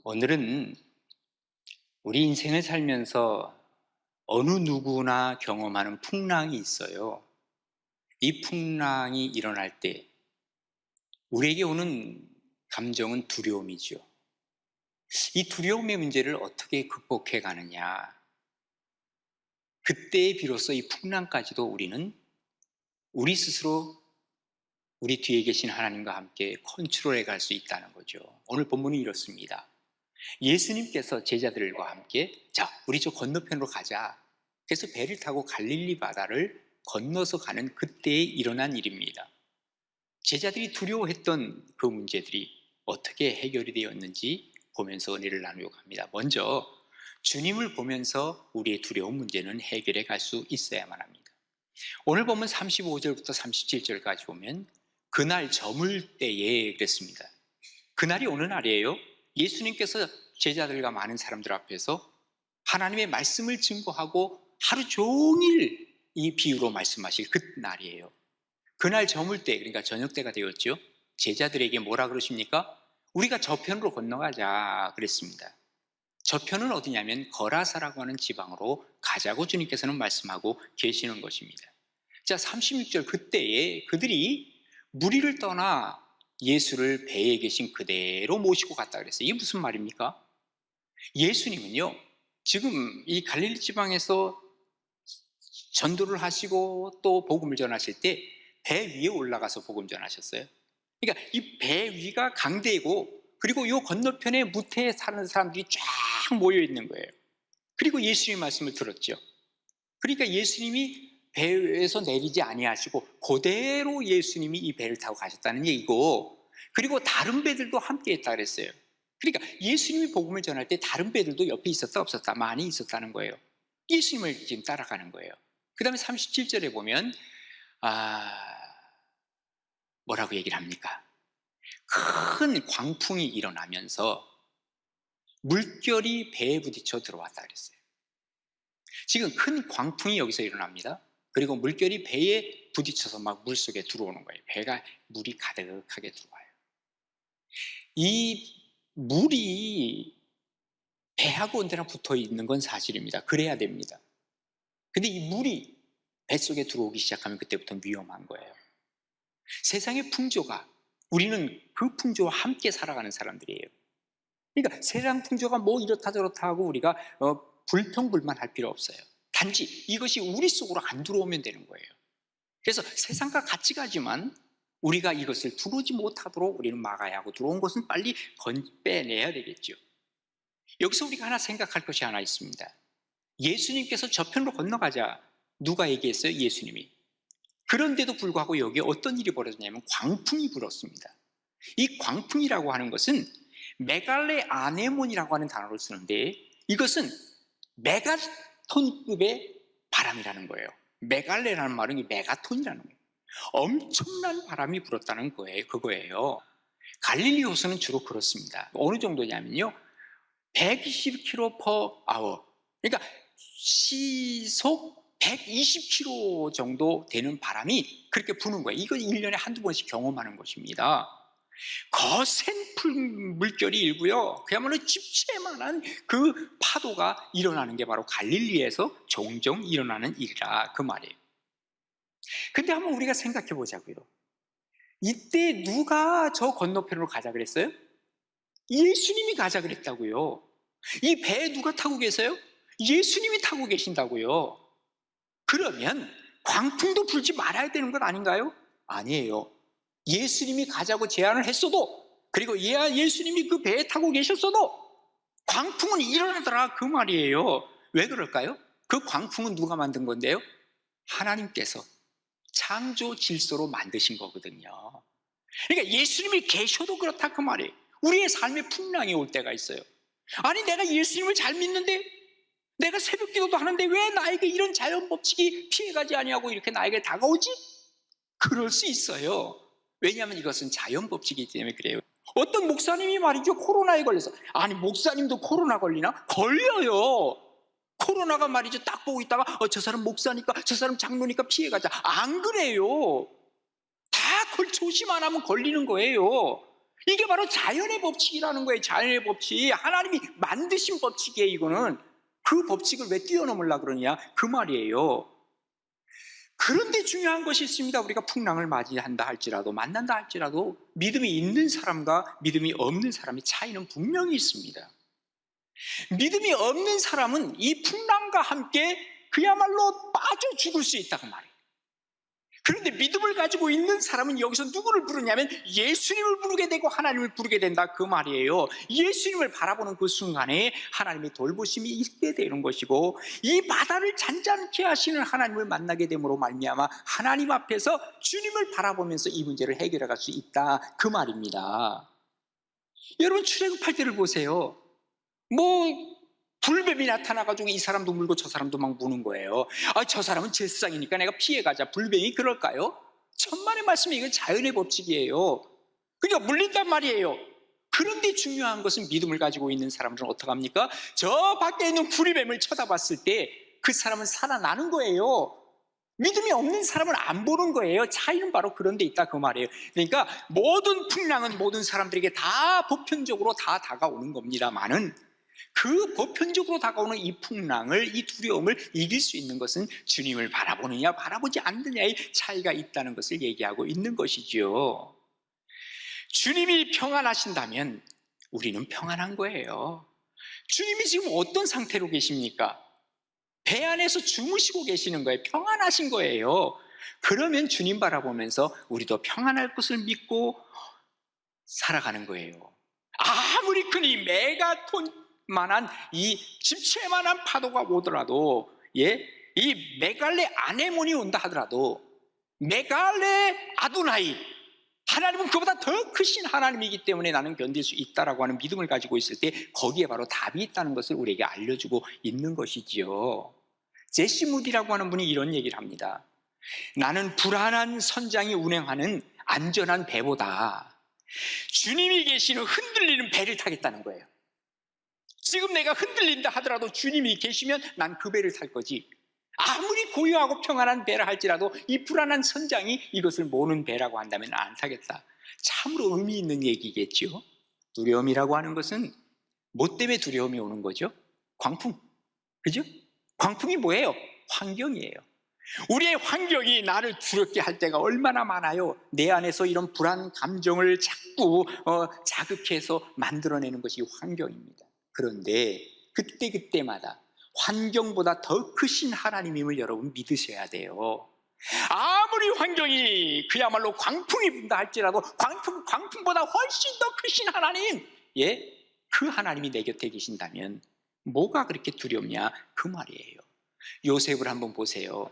오늘은 우리 인생을 살면서 어느 누구나 경험하는 풍랑이 있어요. 이 풍랑이 일어날 때 우리에게 오는 감정은 두려움이죠. 이 두려움의 문제를 어떻게 극복해 가느냐. 그때에 비로소 이 풍랑까지도 우리는 우리 스스로 우리 뒤에 계신 하나님과 함께 컨트롤해 갈 수 있다는 거죠. 오늘 본문은 이렇습니다. 예수님께서 제자들과 함께 자, 우리 저 건너편으로 가자. 그래서 배를 타고 갈릴리 바다를 건너서 가는 그때에 일어난 일입니다. 제자들이 두려워했던 그 문제들이 어떻게 해결이 되었는지 보면서 은혜를 나누려고 합니다. 먼저 주님을 보면서 우리의 두려운 문제는 해결해 갈 수 있어야만 합니다. 오늘 보면 35절부터 37절까지 보면 그날 저물 때에 그랬습니다. 그날이 어느 날이에요? 예수님께서 제자들과 많은 사람들 앞에서 하나님의 말씀을 증거하고 하루 종일 이 비유로 말씀하실 그 날이에요. 그날 저물 때, 그러니까 저녁 때가 되었죠. 제자들에게 뭐라 그러십니까? 우리가 저편으로 건너가자 그랬습니다. 저편은 어디냐면 거라사라고 하는 지방으로 가자고 주님께서는 말씀하고 계시는 것입니다. 자, 36절 그때에 그들이 무리를 떠나 예수를 배에 계신 그대로 모시고 갔다 그랬어요. 이게 무슨 말입니까? 예수님은요, 지금 이 갈릴리 지방에서 전도를 하시고 또 복음을 전하실 때 배 위에 올라가서 복음 전하셨어요. 그러니까 이 배 위가 강대고 그리고 이 건너편에 무태에 사는 사람들이 쫙 모여 있는 거예요. 그리고 예수님의 말씀을 들었죠. 그러니까 예수님이 배에서 내리지 아니하시고 그대로 예수님이 이 배를 타고 가셨다는 얘기고, 그리고 다른 배들도 함께 했다 그랬어요. 그러니까 예수님이 복음을 전할 때 다른 배들도 옆에 있었다 없었다? 많이 있었다는 거예요. 예수님을 지금 따라가는 거예요. 그 다음에 37절에 보면 뭐라고 얘기를 합니까? 큰 광풍이 일어나면서 물결이 배에 부딪혀 들어왔다 그랬어요. 지금 큰 광풍이 여기서 일어납니다. 그리고 물결이 배에 부딪혀서 막 물속에 들어오는 거예요. 배가 물이 가득하게 들어와요. 이 물이 배하고 언제나 붙어 있는 건 사실입니다. 그래야 됩니다. 근데 이 물이 뱃속에 들어오기 시작하면 그때부터 위험한 거예요. 세상의 풍조가, 우리는 그 풍조와 함께 살아가는 사람들이에요. 그러니까 세상 풍조가 뭐 이렇다 저렇다 하고 우리가 불평불만할 필요 없어요. 단지 이것이 우리 속으로 안 들어오면 되는 거예요. 그래서 세상과 같이 가지만 우리가 이것을 들어오지 못하도록 우리는 막아야 하고, 들어온 것은 빨리 빼내야 되겠죠. 여기서 우리가 하나 생각할 것이 하나 있습니다. 예수님께서 저편으로 건너가자 누가 얘기했어요? 예수님이. 그런데도 불구하고 여기에 어떤 일이 벌어졌냐면 광풍이 불었습니다. 이 광풍이라고 하는 것은 메갈레 아네몬이라고 하는 단어를 쓰는데 이것은 메가톤급의 바람이라는 거예요. 메갈레라는 말은 메가톤이라는 거예요. 엄청난 바람이 불었다는 거예요. 그거예요. 갈릴리 호수는 주로 그렇습니다. 어느 정도냐면요, 120km/h, 그러니까 시속 120km 정도 되는 바람이 그렇게 부는 거예요. 이거 1년에 한두 번씩 경험하는 것입니다. 거센 물결이 일고요, 그야말로 집채만한 그 파도가 일어나는 게 바로 갈릴리에서 종종 일어나는 일이라 그 말이에요. 근데 한번 우리가 생각해 보자고요. 이때 누가 저 건너편으로 가자 그랬어요? 예수님이 가자 그랬다고요. 이 배에 누가 타고 계세요? 예수님이 타고 계신다고요. 그러면 광풍도 불지 말아야 되는 것 아닌가요? 아니에요. 예수님이 가자고 제안을 했어도, 그리고 예수님이 그 배에 타고 계셨어도 광풍은 일어나더라 그 말이에요. 왜 그럴까요? 그 광풍은 누가 만든 건데요? 하나님께서 창조 질서로 만드신 거거든요. 그러니까 예수님이 계셔도 그렇다 그 말이에요. 우리의 삶에 풍랑이 올 때가 있어요. 아니, 내가 예수님을 잘 믿는데, 내가 새벽 기도도 하는데 왜 나에게 이런 자연 법칙이 피해가지 아니하고 이렇게 나에게 다가오지? 그럴 수 있어요. 왜냐하면 이것은 자연 법칙이기 때문에 그래요. 어떤 목사님이 말이죠, 코로나에 걸려서, 아니 목사님도 코로나 걸리나? 걸려요. 코로나가 말이죠, 딱 보고 있다가 저 사람 목사니까, 저 사람 장로니까 피해가자. 안 그래요. 다 조심 안 하면 걸리는 거예요. 이게 바로 자연의 법칙이라는 거예요. 자연의 법칙. 하나님이 만드신 법칙이에요. 이거는 그 법칙을 왜 뛰어넘으려고 그러냐 그 말이에요. 그런데 중요한 것이 있습니다. 우리가 풍랑을 맞이한다 할지라도, 만난다 할지라도 믿음이 있는 사람과 믿음이 없는 사람의 차이는 분명히 있습니다. 믿음이 없는 사람은 이 풍랑과 함께 그야말로 빠져 죽을 수 있다고 말해요. 그런데 믿음을 가지고 있는 사람은 여기서 누구를 부르냐면 예수님을 부르게 되고 하나님을 부르게 된다 그 말이에요. 예수님을 바라보는 그 순간에 하나님의 돌보심이 있게 되는 것이고, 이 바다를 잔잔케 하시는 하나님을 만나게 됨으로 말미암아 하나님 앞에서 주님을 바라보면서 이 문제를 해결해 갈 수 있다 그 말입니다. 여러분, 출애굽할 때를 보세요. 불뱀이 나타나가지고 이 사람도 물고 저 사람도 막 무는 거예요. 저 사람은 제사장이니까 내가 피해가자. 불뱀이 그럴까요? 천만의 말씀이 이건 자연의 법칙이에요. 그러니까 물린단 말이에요. 그런데 중요한 것은 믿음을 가지고 있는 사람들은 어떡합니까? 저 밖에 있는 구리뱀을 쳐다봤을 때 그 사람은 살아나는 거예요. 믿음이 없는 사람은 안 보는 거예요. 차이는 바로 그런 데 있다 그 말이에요. 그러니까 모든 풍랑은 모든 사람들에게 다 보편적으로 다 다가오는 겁니다만은, 그 보편적으로 다가오는 이 풍랑을, 이 두려움을 이길 수 있는 것은 주님을 바라보느냐 바라보지 않느냐의 차이가 있다는 것을 얘기하고 있는 것이죠. 주님이 평안하신다면 우리는 평안한 거예요. 주님이 지금 어떤 상태로 계십니까? 배 안에서 주무시고 계시는 거예요. 평안하신 거예요. 그러면 주님 바라보면서 우리도 평안할 것을 믿고 살아가는 거예요. 아무리 큰 이 메가톤만한 이 집채만한 파도가 오더라도, 이 메갈레 아네몬이 온다 하더라도, 메갈레 아도나이, 하나님은 그보다 더 크신 하나님이기 때문에 나는 견딜 수 있다라고 하는 믿음을 가지고 있을 때 거기에 바로 답이 있다는 것을 우리에게 알려주고 있는 것이지요. 제시 무디라고 하는 분이 이런 얘기를 합니다. 나는 불안한 선장이 운행하는 안전한 배보다 주님이 계시는 흔들리는 배를 타겠다는 거예요. 지금 내가 흔들린다 하더라도 주님이 계시면 난 그 배를 탈 거지, 아무리 고요하고 평안한 배라 할지라도 이 불안한 선장이 이것을 모는 배라고 한다면 안 타겠다. 참으로 의미 있는 얘기겠죠. 두려움이라고 하는 것은 뭐 때문에 두려움이 오는 거죠? 광풍, 그죠? 광풍이 뭐예요? 환경이에요. 우리의 환경이 나를 두렵게 할 때가 얼마나 많아요. 내 안에서 이런 불안 감정을 자꾸 자극해서 만들어내는 것이 환경입니다. 그런데 그때마다 환경보다 더 크신 하나님임을 여러분 믿으셔야 돼요. 아무리 환경이 그야말로 광풍이 분다 할지라도 광풍보다 훨씬 더 크신 하나님, 그 하나님이 내 곁에 계신다면 뭐가 그렇게 두렵냐 그 말이에요. 요셉을 한번 보세요.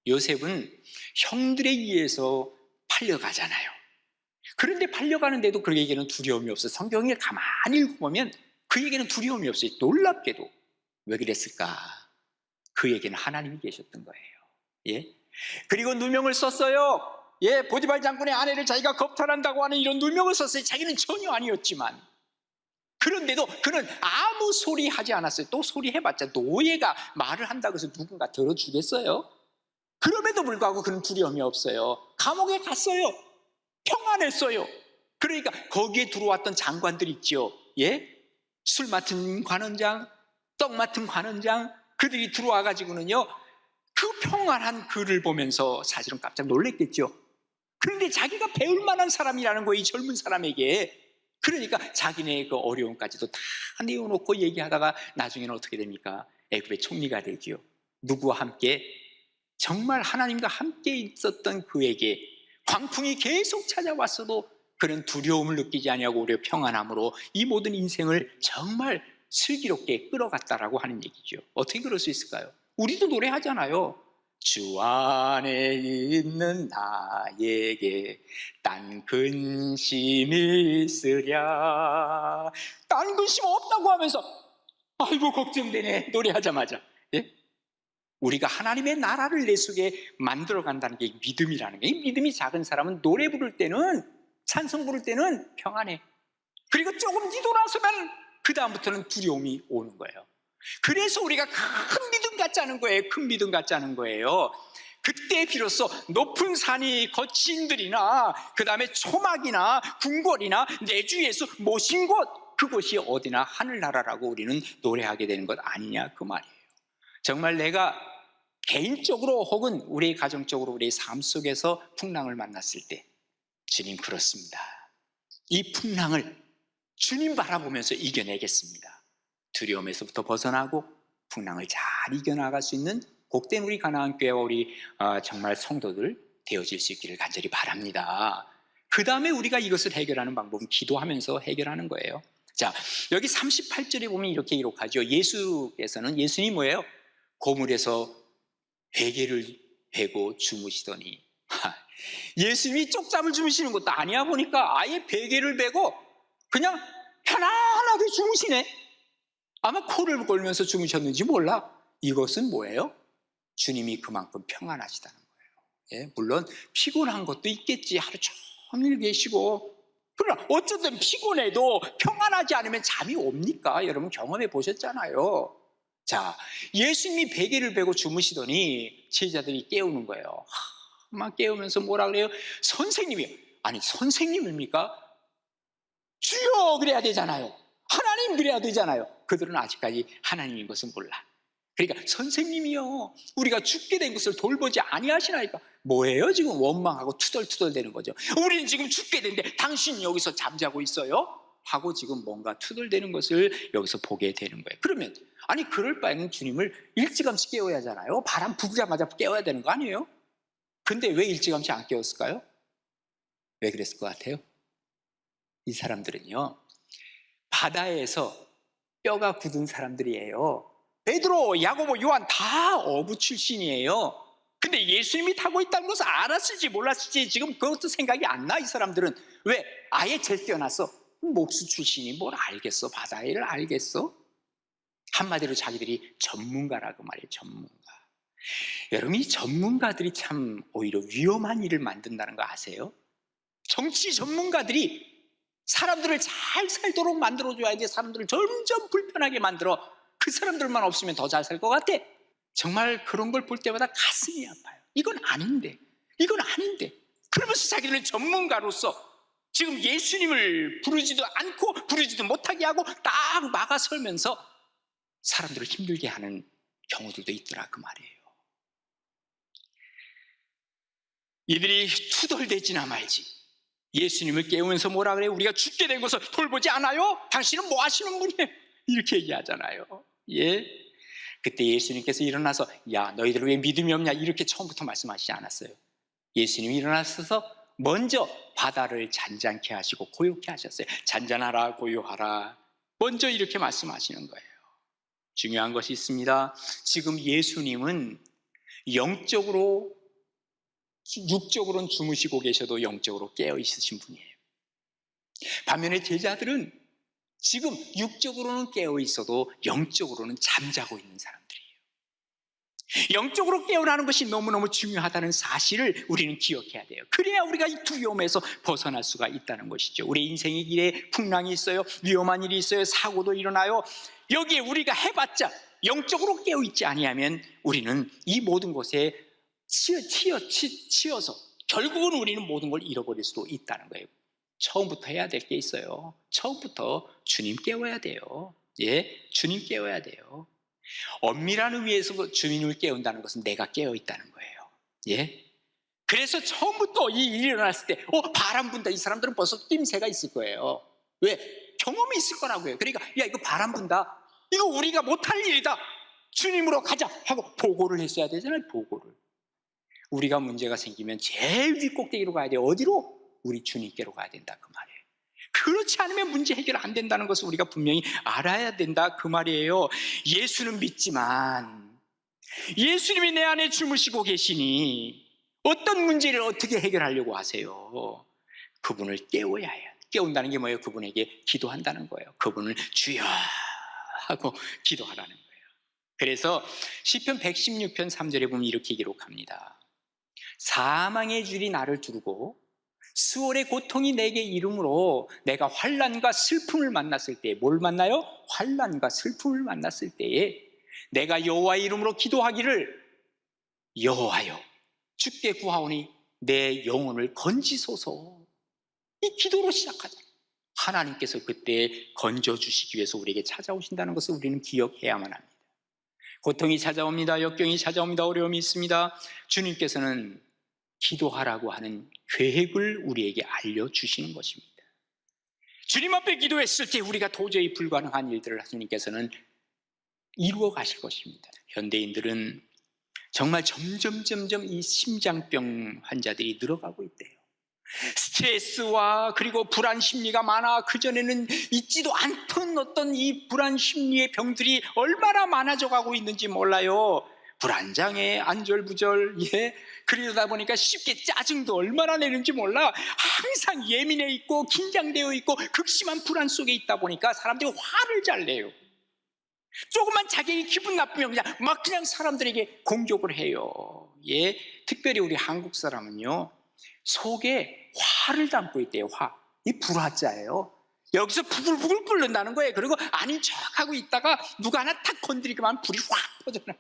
요셉은 형들에 의해서 팔려가잖아요. 그런데 팔려가는데도 그에게는 두려움이 없어요. 성경을 가만히 읽어보면 그에게는 두려움이 없어요. 놀랍게도. 왜 그랬을까? 그에게는 하나님이 계셨던 거예요. 그리고 누명을 썼어요. 보디발 장군의 아내를 자기가 겁탈한다고 하는 이런 누명을 썼어요. 자기는 전혀 아니었지만. 그런데도 그는 아무 소리 하지 않았어요. 또 소리 해봤자 노예가 말을 한다고 해서 누군가 들어주겠어요? 그럼에도 불구하고 그는 두려움이 없어요. 감옥에 갔어요. 평안했어요. 그러니까 거기에 들어왔던 장관들 있죠. 술 맡은 관원장, 떡 맡은 관원장, 그들이 들어와가지고는요, 그 평안한 그를 보면서 사실은 깜짝 놀랐겠죠. 그런데 자기가 배울 만한 사람이라는 거예요, 이 젊은 사람에게. 그러니까 자기네 그 어려움까지도 다 내어놓고 얘기하다가 나중에는 어떻게 됩니까? 애굽의 총리가 되지요. 누구와 함께? 정말 하나님과 함께 있었던 그에게 광풍이 계속 찾아왔어도 그는 두려움을 느끼지 아니하고 오히려 평안함으로 이 모든 인생을 정말 슬기롭게 끌어갔다라고 하는 얘기죠. 어떻게 그럴 수 있을까요? 우리도 노래하잖아요. 주 안에 있는 나에게 딴 근심이 있으랴. 딴 근심 없다고 하면서 아이고 걱정되네 노래하자마자. 우리가 하나님의 나라를 내 속에 만들어 간다는 게 믿음이라는 거예요. 믿음이 작은 사람은 노래 부를 때는, 찬송 부를 때는 평안해. 그리고 조금 뒤돌아서면 그 다음부터는 두려움이 오는 거예요. 그래서 우리가 큰 믿음 같지 않은 거예요. 큰 믿음 같지 않은 거예요. 그때 비로소 높은 산이 거친들이나 그 다음에 초막이나 궁궐이나 내주 예수 모신 곳, 그곳이 어디나 하늘나라라고 우리는 노래하게 되는 것 아니냐 그 말이에요. 정말 내가 개인적으로 혹은 우리 가정적으로 우리 삶 속에서 풍랑을 만났을 때 주님 그렇습니다. 이 풍랑을 주님 바라보면서 이겨내겠습니다. 두려움에서부터 벗어나고 풍랑을 잘 이겨나갈 수 있는 복된 우리 가나안 교회와 우리 정말 성도들 되어질 수 있기를 간절히 바랍니다. 그 다음에 우리가 이것을 해결하는 방법은 기도하면서 해결하는 거예요. 자, 여기 38절에 보면 이렇게 기록하죠. 예수님이 뭐예요? 고물에서 베개를 베고 주무시더니, 예수님이 쪽잠을 주무시는 것도 아니야 보니까 아예 베개를 베고 그냥 편안하게 주무시네. 아마 코를 골면서 주무셨는지 몰라. 이것은 뭐예요? 주님이 그만큼 평안하시다는 거예요. 예, 물론 피곤한 것도 있겠지. 하루 종일 계시고. 그러나 어쨌든 피곤해도 평안하지 않으면 잠이 옵니까? 여러분 경험해 보셨잖아요. 자, 예수님이 베개를 베고 주무시더니 제자들이 깨우는 거예요. 막 깨우면서 뭐라 그래요? 선생님이요. 아니 선생님입니까? 주여 그래야 되잖아요. 하나님 그래야 되잖아요. 그들은 아직까지 하나님인 것은 몰라. 그러니까 선생님이요, 우리가 죽게 된 것을 돌보지 아니하시나이까. 뭐예요? 지금 원망하고 투덜투덜대는 거죠. 우리는 지금 죽게 됐는데 당신 여기서 잠자고 있어요? 하고 지금 뭔가 투덜대는 것을 여기서 보게 되는 거예요. 그러면 아니 그럴 바에는 주님을 일찌감치 깨워야 하잖아요. 바람 부자마자 깨워야 되는 거 아니에요? 근데 왜 일찌감치 안 깨웠을까요? 왜 그랬을 것 같아요? 이 사람들은요, 바다에서 뼈가 굳은 사람들이에요. 베드로, 야고보, 요한 다 어부 출신이에요. 근데 예수님이 타고 있다는 것을 알았을지 몰랐을지 지금 그것도 생각이 안 나. 이 사람들은 왜? 아예 제껴놨어. 목수 출신이 뭘 알겠어? 바다를 알겠어? 한마디로 자기들이 전문가라고 말해요. 전문가. 여러분, 이 전문가들이 참 오히려 위험한 일을 만든다는 거 아세요? 정치 전문가들이 사람들을 잘 살도록 만들어줘야 돼. 사람들을 점점 불편하게 만들어. 그 사람들만 없으면 더 잘 살 것 같아. 정말 그런 걸 볼 때마다 가슴이 아파요. 이건 아닌데, 이건 아닌데. 그러면서 자기들은 전문가로서 지금 예수님을 부르지도 않고 부르지도 못하게 하고 딱 막아설면서 사람들을 힘들게 하는 경우들도 있더라 그 말이에요. 이들이 투덜대지나 말지 예수님을 깨우면서 뭐라 그래요? 우리가 죽게 된 것을 돌보지 않아요? 당신은 뭐 하시는 분이에요? 이렇게 얘기하잖아요. 예. 그때 예수님께서 일어나서 야 너희들 왜 믿음이 없냐 이렇게 처음부터 말씀하시지 않았어요. 예수님이 일어나셔서 먼저 바다를 잔잔케 하시고 고요케 하셨어요. 잔잔하라 고요하라 먼저 이렇게 말씀하시는 거예요. 중요한 것이 있습니다. 지금 예수님은 영적으로, 육적으로는 주무시고 계셔도 영적으로 깨어 있으신 분이에요. 반면에 제자들은 지금 육적으로는 깨어 있어도 영적으로는 잠자고 있는 사람들이에요. 영적으로 깨어나는 것이 너무너무 중요하다는 사실을 우리는 기억해야 돼요. 그래야 우리가 이 두려움에서 벗어날 수가 있다는 것이죠. 우리 인생의 길에 풍랑이 있어요. 위험한 일이 있어요. 사고도 일어나요. 여기에 우리가 해봤자 영적으로 깨어있지 아니하면 우리는 이 모든 것에 치여서 결국은 우리는 모든 걸 잃어버릴 수도 있다는 거예요. 처음부터 해야 될 게 있어요. 처음부터 주님 깨워야 돼요. 예, 주님 깨워야 돼요. 엄밀한 의미에서 주님을 깨운다는 것은 내가 깨어있다는 거예요. 예. 그래서 처음부터 이 일이 일어났을 때 바람 분다. 이 사람들은 벌써 낌새가 있을 거예요. 왜? 경험이 있을 거라고요. 그러니까 야 이거 바람 분다. 이거 우리가 못할 일이다. 주님으로 가자 하고 보고를 했어야 되잖아요. 보고를. 우리가 문제가 생기면 제일 윗꼭대기로 가야 돼요. 어디로? 우리 주님께로 가야 된다 그 말이에요. 그렇지 않으면 문제 해결 안 된다는 것을 우리가 분명히 알아야 된다 그 말이에요. 예수는 믿지만 예수님이 내 안에 주무시고 계시니 어떤 문제를 어떻게 해결하려고 하세요? 그분을 깨워야 해요. 깨운다는 게 뭐예요? 그분에게 기도한다는 거예요. 그분을 주여 하고 기도하라는 거예요. 그래서 시편 116편 3절에 보면 이렇게 기록합니다. 사망의 줄이 나를 두르고 수월의 고통이 내게 이름으로 내가 환난과 슬픔을 만났을 때 뭘 만나요? 환난과 슬픔을 만났을 때에 내가 여호와의 이름으로 기도하기를 여호와여 주께 구하오니 내 영혼을 건지소서. 이 기도로 시작하잖아요. 하나님께서 그때 건져주시기 위해서 우리에게 찾아오신다는 것을 우리는 기억해야만 합니다. 고통이 찾아옵니다. 역경이 찾아옵니다. 어려움이 있습니다. 주님께서는 기도하라고 하는 계획을 우리에게 알려주시는 것입니다. 주님 앞에 기도했을 때 우리가 도저히 불가능한 일들을 주님께서는 이루어 가실 것입니다. 현대인들은 정말 점점 이 심장병 환자들이 늘어가고 있대요. 스트레스와 그리고 불안 심리가 많아. 그전에는 있지도 않던 어떤 이 불안 심리의 병들이 얼마나 많아져 가고 있는지 몰라요. 불안장애, 안절부절, 그러다 보니까 쉽게 짜증도 얼마나 내는지 몰라. 항상 예민해 있고 긴장되어 있고 극심한 불안 속에 있다 보니까 사람들이 화를 잘 내요. 조금만 자기 기분 나쁘면 그냥 사람들에게 공격을 해요. 특별히 우리 한국 사람은요, 속에 화를 담고 있대요. 이 불화자예요. 여기서 부글부글 끓는다는 거예요. 그리고 아닌 척하고 있다가 누가 하나 탁 건드리기만 불이 확 퍼져나요.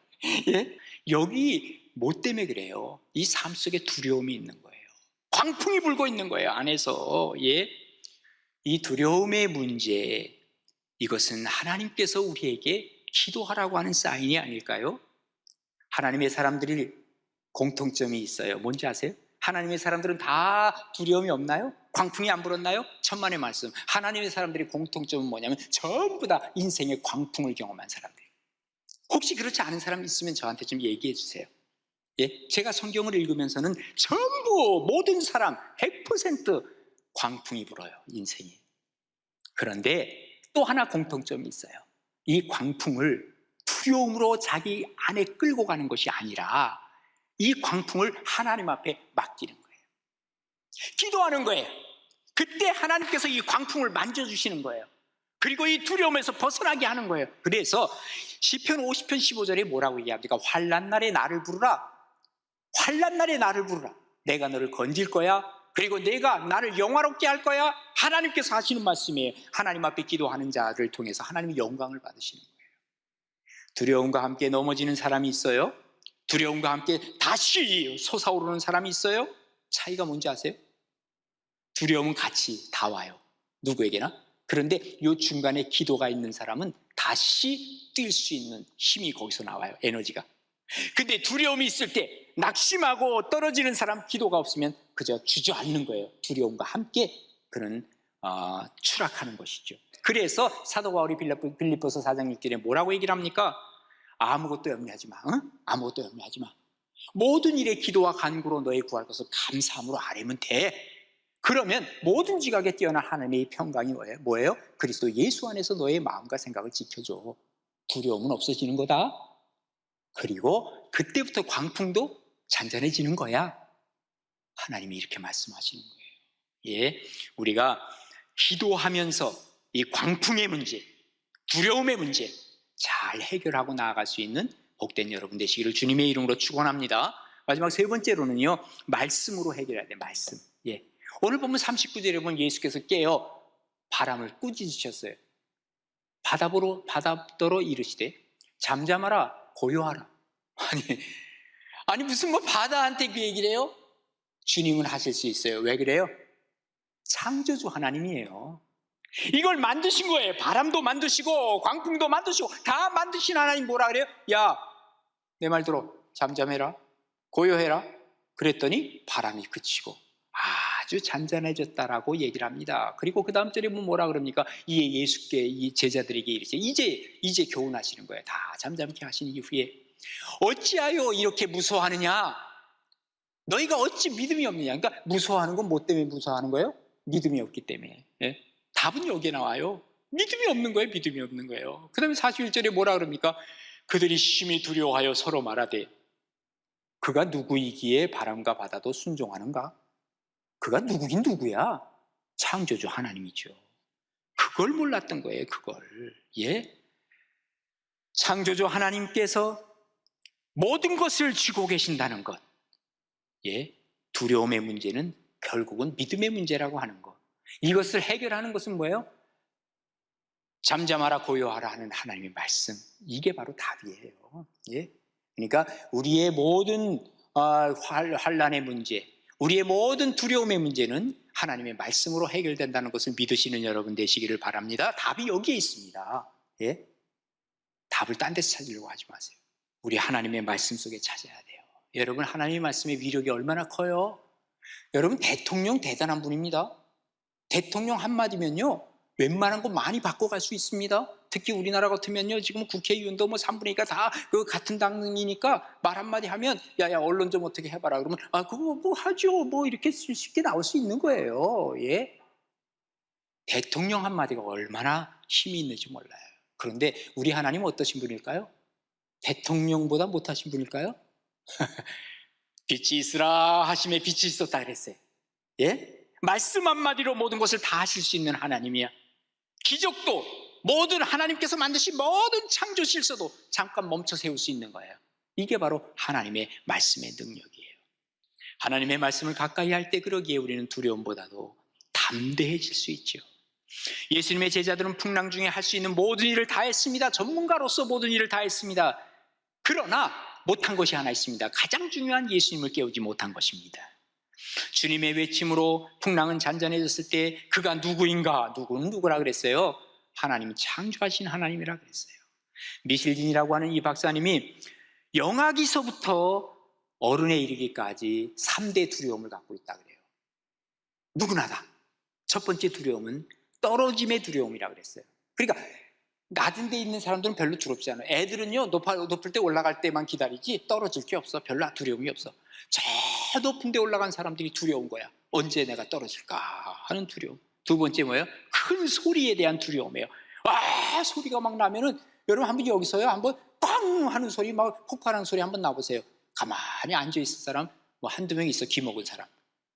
여기 뭐 때문에 그래요? 이 삶 속에 두려움이 있는 거예요. 광풍이 불고 있는 거예요, 안에서. 이 두려움의 문제, 이것은 하나님께서 우리에게 기도하라고 하는 사인이 아닐까요? 하나님의 사람들이 공통점이 있어요. 뭔지 아세요? 하나님의 사람들은 다 두려움이 없나요? 광풍이 안 불었나요? 천만의 말씀. 하나님의 사람들의 공통점은 뭐냐면 전부 다 인생의 광풍을 경험한 사람들이에요. 혹시 그렇지 않은 사람 있으면 저한테 좀 얘기해 주세요. 제가 성경을 읽으면서는 전부 모든 사람 100% 광풍이 불어요, 인생이. 그런데 또 하나 공통점이 있어요. 이 광풍을 두려움으로 자기 안에 끌고 가는 것이 아니라 이 광풍을 하나님 앞에 맡기는 거예요. 기도하는 거예요. 그때 하나님께서 이 광풍을 만져주시는 거예요. 그리고 이 두려움에서 벗어나게 하는 거예요. 그래서 시편 50편 15절에 뭐라고 얘기합니까? 환난 날에 나를 부르라. 환난 날에 나를 부르라. 내가 너를 건질 거야. 그리고 내가 나를 영화롭게 할 거야. 하나님께서 하시는 말씀이에요. 하나님 앞에 기도하는 자를 통해서 하나님의 영광을 받으시는 거예요. 두려움과 함께 넘어지는 사람이 있어요. 두려움과 함께 다시 솟아오르는 사람이 있어요. 차이가 뭔지 아세요? 두려움은 같이 다 와요, 누구에게나. 그런데 이 중간에 기도가 있는 사람은 다시 뛸 수 있는 힘이 거기서 나와요, 에너지가. 근데 두려움이 있을 때 낙심하고 떨어지는 사람, 기도가 없으면 그저 주저앉는 거예요. 두려움과 함께 그는 추락하는 것이죠. 그래서 사도 바울이 빌립보서 4장 6절에 뭐라고 얘기를 합니까? 아무것도 염려하지 마. 아무것도 염려하지 마. 모든 일에 기도와 간구로 너의 구할 것을 감사함으로 아뢰면 돼. 그러면 모든 지각에 뛰어난 하나님의 평강이 뭐예요? 그리스도 예수 안에서 너의 마음과 생각을 지켜줘. 두려움은 없어지는 거다. 그리고 그때부터 광풍도 잔잔해지는 거야. 하나님이 이렇게 말씀하시는 거예요. 우리가 기도하면서 이 광풍의 문제, 두려움의 문제 잘 해결하고 나아갈 수 있는 복된 여러분 되시기를 주님의 이름으로 축원합니다. 마지막 세 번째로는요, 말씀으로 해결해야 돼. 말씀. 오늘 보면 39절에 보면 예수께서 깨어 바람을 꾸짖으셨어요. 바다더러 이르시되 잠잠하라, 고요하라. 아니 무슨 바다한테 그 얘기를 해요? 주님은 하실 수 있어요. 왜 그래요? 창조주 하나님이에요. 이걸 만드신 거예요. 바람도 만드시고 광풍도 만드시고 다 만드신 하나님 뭐라 그래요? 야, 내 말 들어. 잠잠해라, 고요해라. 그랬더니 바람이 그치고 아주 잔잔해졌다라고 얘기를 합니다. 그리고 그 다음 절에 뭐라 그럽니까? 이에 예수께 이 제자들에게 이르시되 이제 교훈하시는 거예요. 다 잠잠케 하신 이후에 어찌하여 이렇게 무서워하느냐? 너희가 어찌 믿음이 없느냐? 그러니까 무서워하는 건 뭐 때문에 무서워하는 거예요? 믿음이 없기 때문에. 답은 여기에 나와요. 믿음이 없는 거예요. 믿음이 없는 거예요. 그 다음에 41절에 뭐라 그럽니까? 그들이 심히 두려워하여 서로 말하되 그가 누구이기에 바람과 바다도 순종하는가? 그가 누구긴 누구야? 창조주 하나님이죠. 그걸 몰랐던 거예요. 그걸. 창조주 하나님께서 모든 것을 쥐고 계신다는 것. 두려움의 문제는 결국은 믿음의 문제라고 하는 것. 이것을 해결하는 것은 뭐예요? 잠잠하라, 고요하라 하는 하나님의 말씀. 이게 바로 답이에요. 그러니까 우리의 모든 환난의 문제, 우리의 모든 두려움의 문제는 하나님의 말씀으로 해결된다는 것을 믿으시는 여러분 되시기를 바랍니다. 답이 여기에 있습니다. 예? 답을 딴 데서 찾으려고 하지 마세요. 우리 하나님의 말씀 속에 찾아야 돼요. 여러분, 하나님의 말씀의 위력이 얼마나 커요? 여러분, 대통령 대단한 분입니다. 대통령 한마디면요, 웬만한 거 많이 바꿔갈 수 있습니다. 특히 우리나라 같으면요, 지금 국회의원도 뭐 3분의 2가 다 그 같은 당이니까 말 한마디 하면, 야야, 언론 좀 어떻게 해봐라. 그러면, 그거 뭐 하죠. 뭐 이렇게 쉽게 나올 수 있는 거예요. 예? 대통령 한마디가 얼마나 힘이 있는지 몰라요. 그런데 우리 하나님은 어떠신 분일까요? 대통령보다 못하신 분일까요? 빛이 있으라 하심에 빛이 있었다 그랬어요. 예? 말씀 한마디로 모든 것을 다 하실 수 있는 하나님이야. 기적도 모든 하나님께서 만드신 모든 창조 실서도 잠깐 멈춰 세울 수 있는 거예요. 이게 바로 하나님의 말씀의 능력이에요. 하나님의 말씀을 가까이 할 때 그러기에 우리는 두려움보다도 담대해질 수 있죠. 예수님의 제자들은 풍랑 중에 할 수 있는 모든 일을 다 했습니다. 전문가로서 모든 일을 다 했습니다. 그러나 못한 것이 하나 있습니다. 가장 중요한 예수님을 깨우지 못한 것입니다. 주님의 외침으로 풍랑은 잔잔해졌을 때 그가 누구인가? 누구는 누구라 그랬어요? 하나님, 창조하신 하나님이라 그랬어요. 미실진이라고 하는 이 박사님이 영아기서부터 어른에 이르기까지 3대 두려움을 갖고 있다 그래요. 누구나 다. 첫 번째 두려움은 떨어짐의 두려움이라 그랬어요. 그러니까 낮은 데 있는 사람들은 별로 두렵지 않아요. 애들은요, 높을 때 올라갈 때만 기다리지 떨어질 게 없어. 별로 두려움이 없어. 저 높은 데 올라간 사람들이 두려운 거야. 언제 내가 떨어질까 하는 두려움. 두 번째 뭐예요? 큰 소리에 대한 두려움이에요. 와, 소리가 막 나면은, 여러분 한번 여기서요, 한번 꽝 하는 소리, 막 폭발하는 소리 한번 나보세요. 가만히 앉아있을 사람 뭐 한두 명 있어, 기먹은 사람.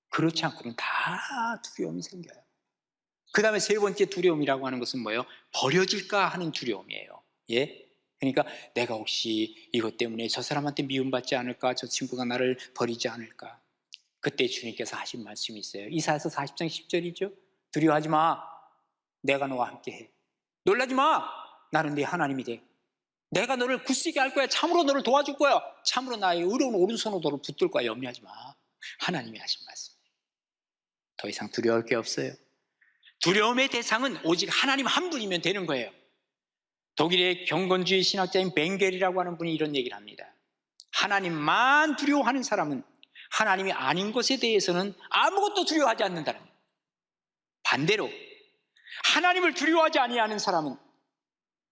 그렇지 않고는 다 두려움이 생겨요. 그 다음에 세 번째 두려움이라고 하는 것은 뭐예요? 버려질까 하는 두려움이에요. 예? 그러니까 내가 혹시 이것 때문에 저 사람한테 미움받지 않을까? 저 친구가 나를 버리지 않을까? 그때 주님께서 하신 말씀이 있어요. 이사야서 40장 10절이죠. 두려워하지 마. 내가 너와 함께해. 놀라지 마. 나는 네 하나님이 돼. 내가 너를 굳세게 할 거야. 참으로 너를 도와줄 거야. 참으로 나의 의로운 오른손으로 너를 붙들 거야. 염려하지 마. 하나님이 하신 말씀이에요. 더 이상 두려울 게 없어요. 두려움의 대상은 오직 하나님 한 분이면 되는 거예요. 독일의 경건주의 신학자인 벵겔이라고 하는 분이 이런 얘기를 합니다. 하나님만 두려워하는 사람은 하나님이 아닌 것에 대해서는 아무것도 두려워하지 않는다는 거예요. 반대로 하나님을 두려워하지 아니하는 사람은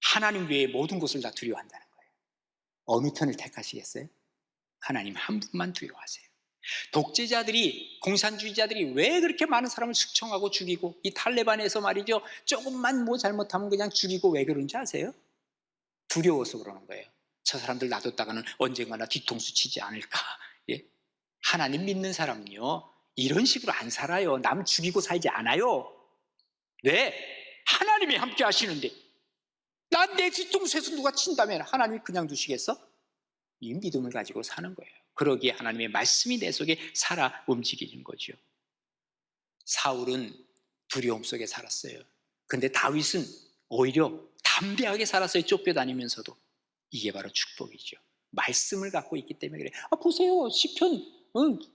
하나님 외의 모든 것을 다 두려워한다는 거예요. 어느 편을 택하시겠어요? 하나님 한 분만 두려워하세요. 독재자들이, 공산주의자들이 왜 그렇게 많은 사람을 숙청하고 죽이고, 이 탈레반에서 말이죠, 조금만 뭐 잘못하면 그냥 죽이고, 왜 그런지 아세요? 두려워서 그러는 거예요. 저 사람들 놔뒀다가는 언젠가나 뒤통수 치지 않을까. 예? 하나님 믿는 사람은요, 이런 식으로 안 살아요. 남 죽이고 살지 않아요. 왜? 하나님이 함께 하시는데, 난 내 뒤통수에서 누가 친다면 하나님이 그냥 두시겠어? 이 믿음을 가지고 사는 거예요. 그러기에 하나님의 말씀이 내 속에 살아 움직이는 거죠. 사울은 두려움 속에 살았어요. 그런데 다윗은 오히려 담대하게 살았어요. 쫓겨다니면서도. 이게 바로 축복이죠. 말씀을 갖고 있기 때문에 그래요. 보세요. 시편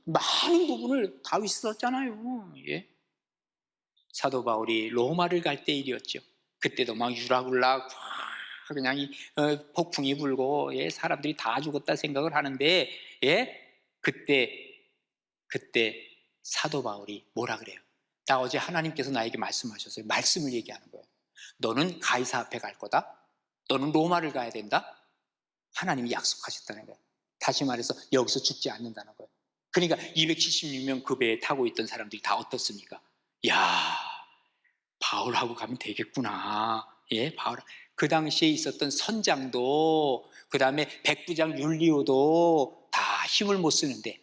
많은 부분을 다윗이 썼잖아요. 예? 사도 바울이 로마를 갈 때 일이었죠. 그때도 막 유라굴라 그냥 폭풍이 불고, 예, 사람들이 다 죽었다 생각을 하는데, 예, 그때 사도 바울이 뭐라 그래요? 나 어제 하나님께서 나에게 말씀하셨어요. 말씀을 얘기하는 거예요. 너는 가이사 앞에 갈 거다. 너는 로마를 가야 된다. 하나님이 약속하셨다는 거예요. 다시 말해서 여기서 죽지 않는다는 거예요. 그러니까 276명 그 배에 타고 있던 사람들이 다 어떻습니까? 야, 바울하고 가면 되겠구나. 예, 바울. 그 당시에 있었던 선장도, 그 다음에 백부장 율리오도 다 힘을 못 쓰는데,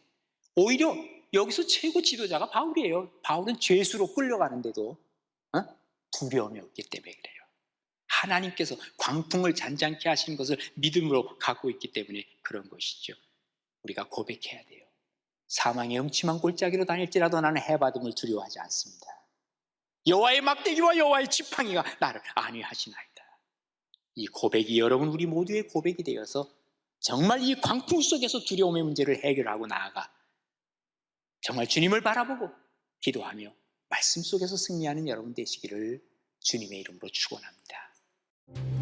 오히려 여기서 최고 지도자가 바울이에요. 바울은 죄수로 끌려가는데도 두려움이 없기 때문에 그래요. 하나님께서 광풍을 잔잔케 하시는 것을 믿음으로 갖고 있기 때문에 그런 것이죠. 우리가 고백해야 돼요. 사망의 음침한 골짜기로 다닐지라도 나는 해받음을 두려워하지 않습니다. 여호와의 막대기와 여호와의 지팡이가 나를 안위하시나이다. 이 고백이 여러분 우리 모두의 고백이 되어서 정말 이 광풍 속에서 두려움의 문제를 해결하고 나아가 정말 주님을 바라보고 기도하며 말씀 속에서 승리하는 여러분 되시기를 주님의 이름으로 축원합니다.